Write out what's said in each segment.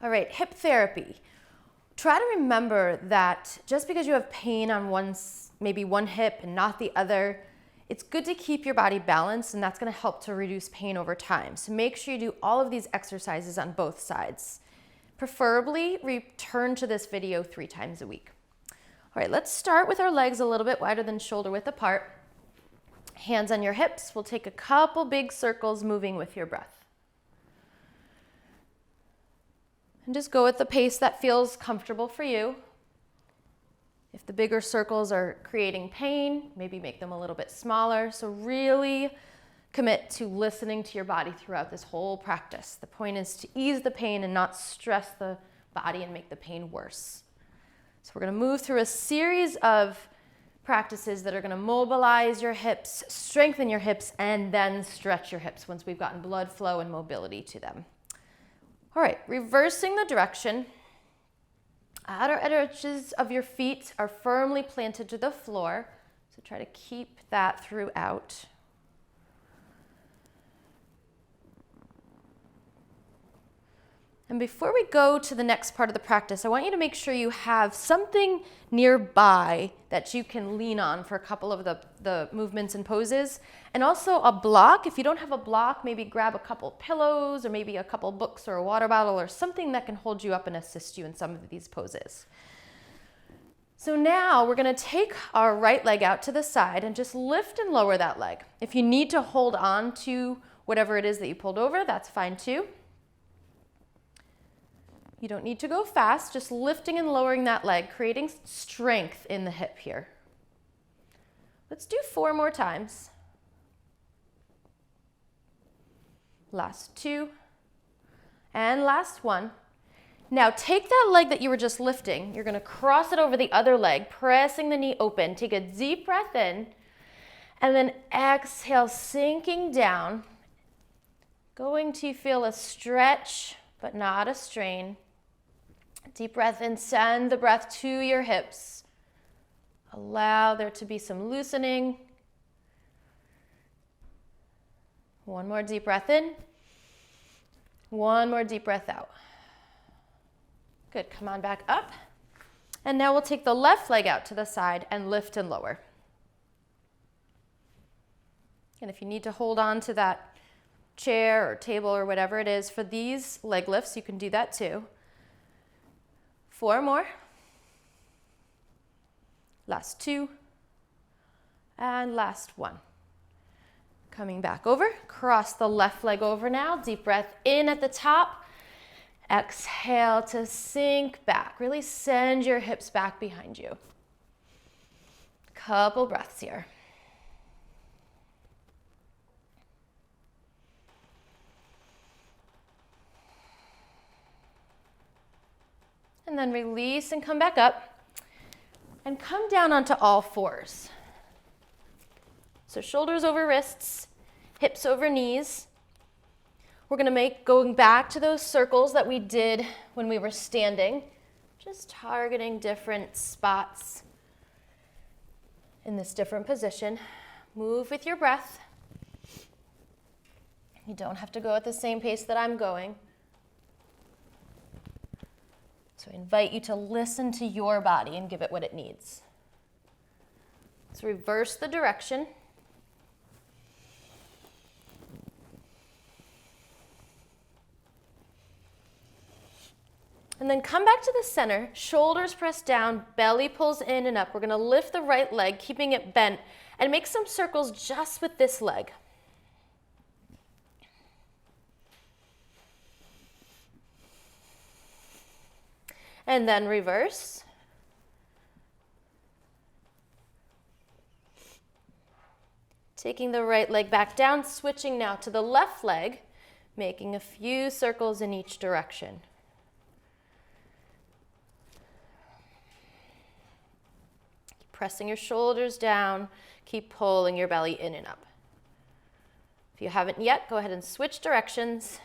All right, hip therapy. Try to remember that just because you have pain on maybe one hip and not the other, it's good to keep your body balanced, and that's going to help to reduce pain over time. So make sure you do all of these exercises on both sides. Preferably return to this video 3 times a week. All right, let's start with our legs a little bit wider than shoulder width apart. Hands on your hips. We'll take a couple big circles moving with your breath. And just go at the pace that feels comfortable for you. If the bigger circles are creating pain, maybe make them a little bit smaller. So really commit to listening to your body throughout this whole practice. The point is to ease the pain and not stress the body and make the pain worse. So we're going to move through a series of practices that are going to mobilize your hips, strengthen your hips, and then stretch your hips once we've gotten blood flow and mobility to them. All right, reversing the direction. Outer edges of your feet are firmly planted to the floor, so try to keep that throughout. And before we go to the next part of the practice, I want you to make sure you have something nearby that you can lean on for a couple of the movements and poses. And also a block. If you don't have a block, maybe grab a couple pillows or maybe a couple books or a water bottle or something that can hold you up and assist you in some of these poses. So now we're going to take our right leg out to the side and just lift and lower that leg. If you need to hold on to whatever it is that you pulled over, that's fine too. You don't need to go fast, just lifting and lowering that leg, creating strength in the hip here. Let's do 4 more times. Last 2. And last 1. Now take that leg that you were just lifting, you're going to cross it over the other leg, pressing the knee open. Take a deep breath in, and then exhale, sinking down. Going to feel a stretch, but not a strain. Deep breath in, send the breath to your hips. Allow there to be some loosening. 1 more deep breath in. 1 more deep breath out. Good, come on back up. And now we'll take the left leg out to the side and lift and lower. And if you need to hold on to that chair or table or whatever it is for these leg lifts, you can do that too. 4 more. Last 2. And last 1. Coming back over, cross the left leg over now. Deep breath in at the top. Exhale to sink back. Really send your hips back behind you. Couple breaths here. And then release and come back up. And come down onto all 4s. So shoulders over wrists, hips over knees. We're going to going back to those circles that we did when we were standing, just targeting different spots in this different position. Move with your breath. You don't have to go at the same pace that I'm going. So I invite you to listen to your body and give it what it needs. Let's reverse the direction. And then come back to the center, shoulders press down, belly pulls in and up. We're going to lift the right leg, keeping it bent, and make some circles just with this leg. And then reverse. Taking the right leg back down, switching now to the left leg, making a few circles in each direction. Keep pressing your shoulders down, keep pulling your belly in and up. If you haven't yet, go ahead and switch directions.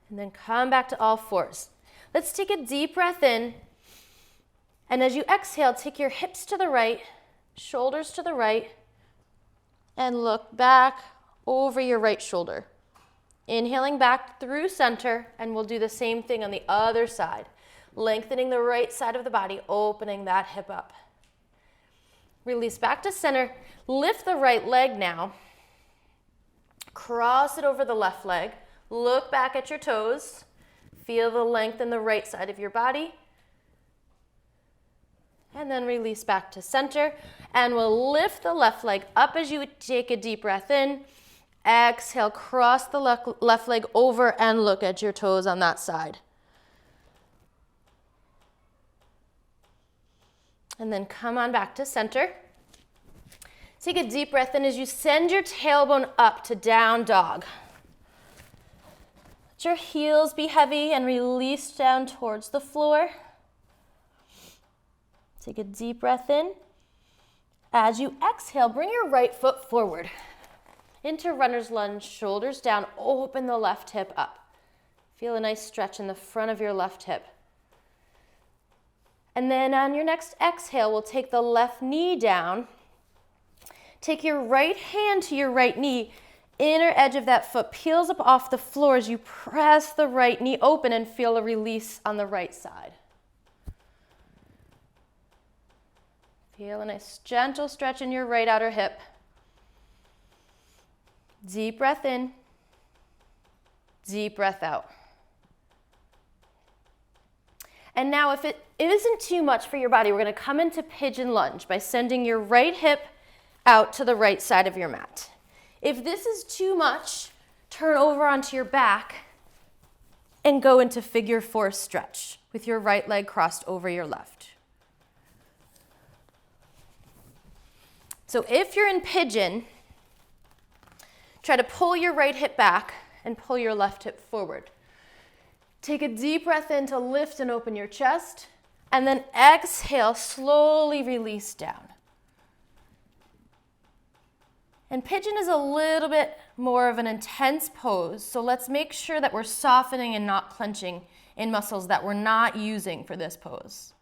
And then come back to all 4s. Let's take a deep breath in. And as you exhale, take your hips to the right, shoulders to the right, and look back over your right shoulder. Inhaling back through center, and we'll do the same thing on the other side. Lengthening the right side of the body, opening that hip up. Release back to center. Lift the right leg now. Cross it over the left leg. Look back at your toes. Feel the length in the right side of your body. And then release back to center. And we'll lift the left leg up as you take a deep breath in. Exhale, cross the left leg over and look at your toes on that side. And then come on back to center. Take a deep breath in as you send your tailbone up to down dog. Let your heels be heavy and release down towards the floor. Take a deep breath in. As you exhale, bring your right foot forward. Into runner's lunge, shoulders down, open the left hip up. Feel a nice stretch in the front of your left hip. And then on your next exhale, we'll take the left knee down. Take your right hand to your right knee. Inner edge of that foot peels up off the floor as you press the right knee open and feel a release on the right side. Feel a nice gentle stretch in your right outer hip. Deep breath in, deep breath out. And now if it isn't too much for your body, we're going to come into pigeon lunge by sending your right hip out to the right side of your mat. If this is too much, turn over onto your back and go into figure four stretch with your right leg crossed over your left. So if you're in pigeon, try to pull your right hip back and pull your left hip forward. Take a deep breath in to lift and open your chest, and then exhale, slowly release down. And pigeon is a little bit more of an intense pose, so let's make sure that we're softening and not clenching in muscles that we're not using for this pose.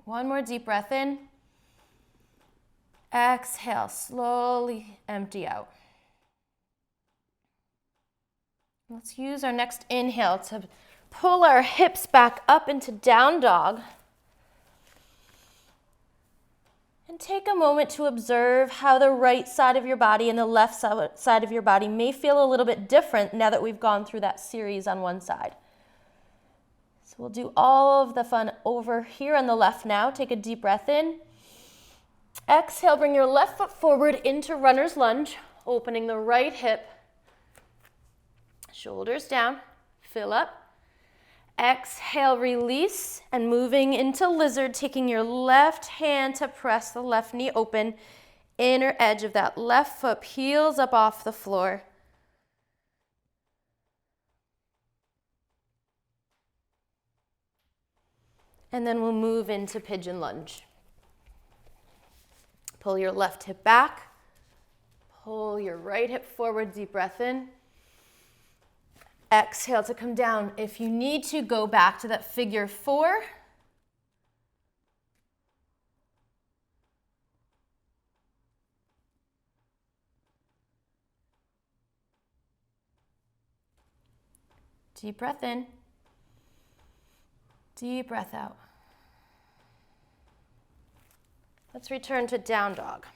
One more deep breath in. Exhale, slowly empty out. Let's use our next inhale to pull our hips back up into down dog. And take a moment to observe how the right side of your body and the left side of your body may feel a little bit different now that we've gone through that series on one side. So we'll do all of the fun over here on the left now. Take a deep breath in. Exhale, bring your left foot forward into runner's lunge, opening the right hip. Shoulders down, fill up. Exhale, release, and moving into lizard, taking your left hand to press the left knee open. Inner edge of that left foot peels up off the floor. And then we'll move into pigeon lunge. Pull your left hip back. Pull your right hip forward, deep breath in. Exhale to come down. If you need to, go back to that figure four. Deep breath in. Deep breath out. Let's return to down dog.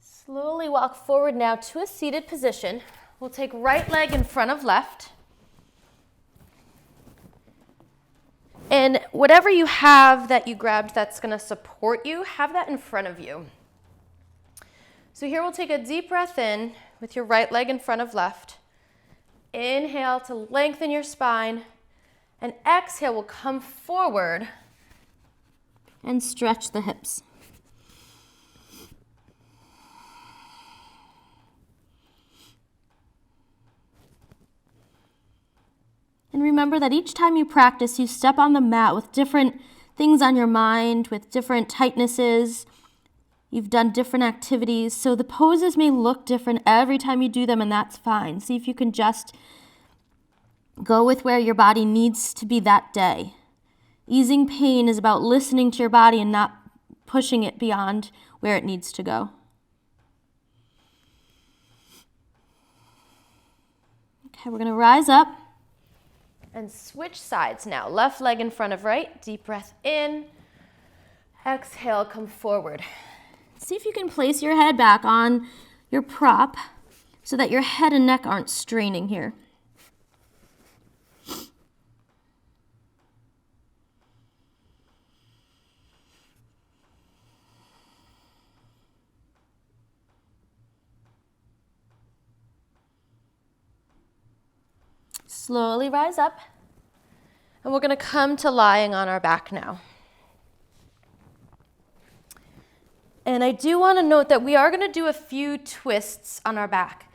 Slowly walk forward now to a seated position. We'll take right leg in front of left. And whatever you have that you grabbed that's going to support you, have that in front of you. So here we'll take a deep breath in with your right leg in front of left. Inhale to lengthen your spine. And exhale will come forward and stretch the hips. And remember that each time you practice, you step on the mat with different things on your mind, with different tightnesses. You've done different activities, so the poses may look different every time you do them, and that's fine. See if you can just Go with where your body needs to be that day. Easing pain is about listening to your body and not pushing it beyond where it needs to go. Okay, we're going to rise up and switch sides now. Left leg in front of right. Deep breath in. Exhale, come forward. See if you can place your head back on your prop so that your head and neck aren't straining here. Slowly rise up, and we're going to come to lying on our back now. And I do want to note that we are going to do a few twists on our back.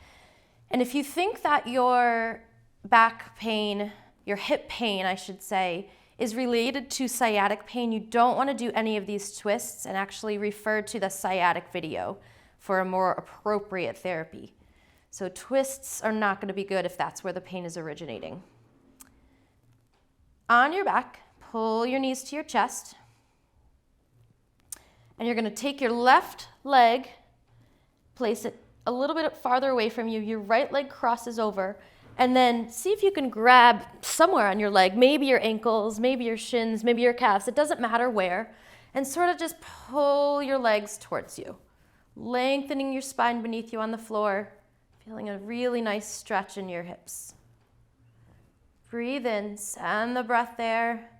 And if you think that your back pain, your hip pain, I should say, is related to sciatic pain, you don't want to do any of these twists and actually refer to the sciatic video for a more appropriate therapy. So twists are not going to be good if that's where the pain is originating. On your back, pull your knees to your chest. And you're going to take your left leg, place it a little bit farther away from you. Your right leg crosses over. And then see if you can grab somewhere on your leg, maybe your ankles, maybe your shins, maybe your calves. It doesn't matter where. And sort of just pull your legs towards you, lengthening your spine beneath you on the floor. Feeling a really nice stretch in your hips. Breathe in, send the breath there.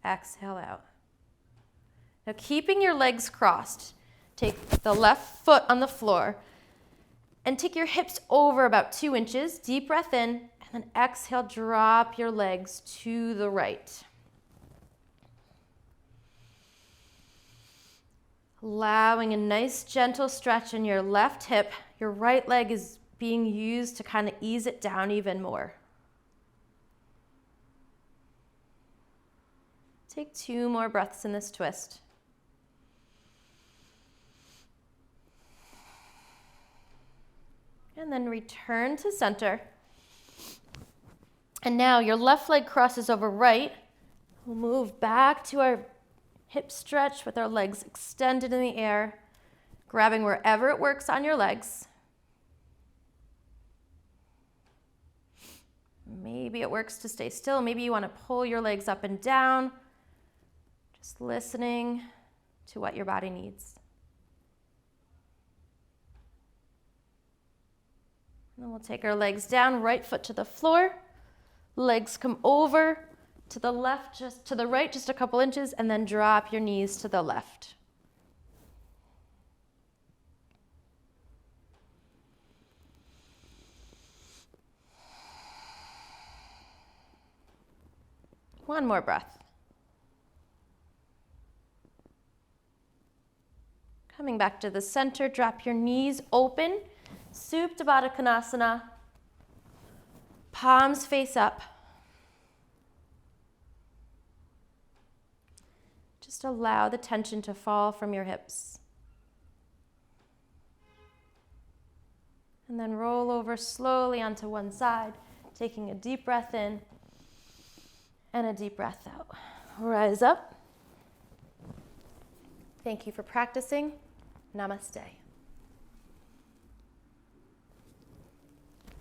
Exhale out. Now keeping your legs crossed, take the left foot on the floor and take your hips over about 2 inches. Deep breath in, and then exhale, drop your legs to the right. Allowing a nice gentle stretch in your left hip. Your right leg is being used to kind of ease it down even more. Take 2 more breaths in this twist. And then return to center. And now your left leg crosses over right. We'll move back to our hip stretch with our legs extended in the air, grabbing wherever it works on your legs. Maybe it works to stay still. Maybe you want to pull your legs up and down. Just listening to what your body needs. And then we'll take our legs down, right foot to the floor. Legs come over. To the left, just to the right, just a couple inches, and then drop your knees to the left. One more breath. Coming back to the center, drop your knees open, Supta Baddha Konasana, palms face up. Just allow the tension to fall from your hips. And then roll over slowly onto one side, taking a deep breath in and a deep breath out. Rise up. Thank you for practicing. Namaste.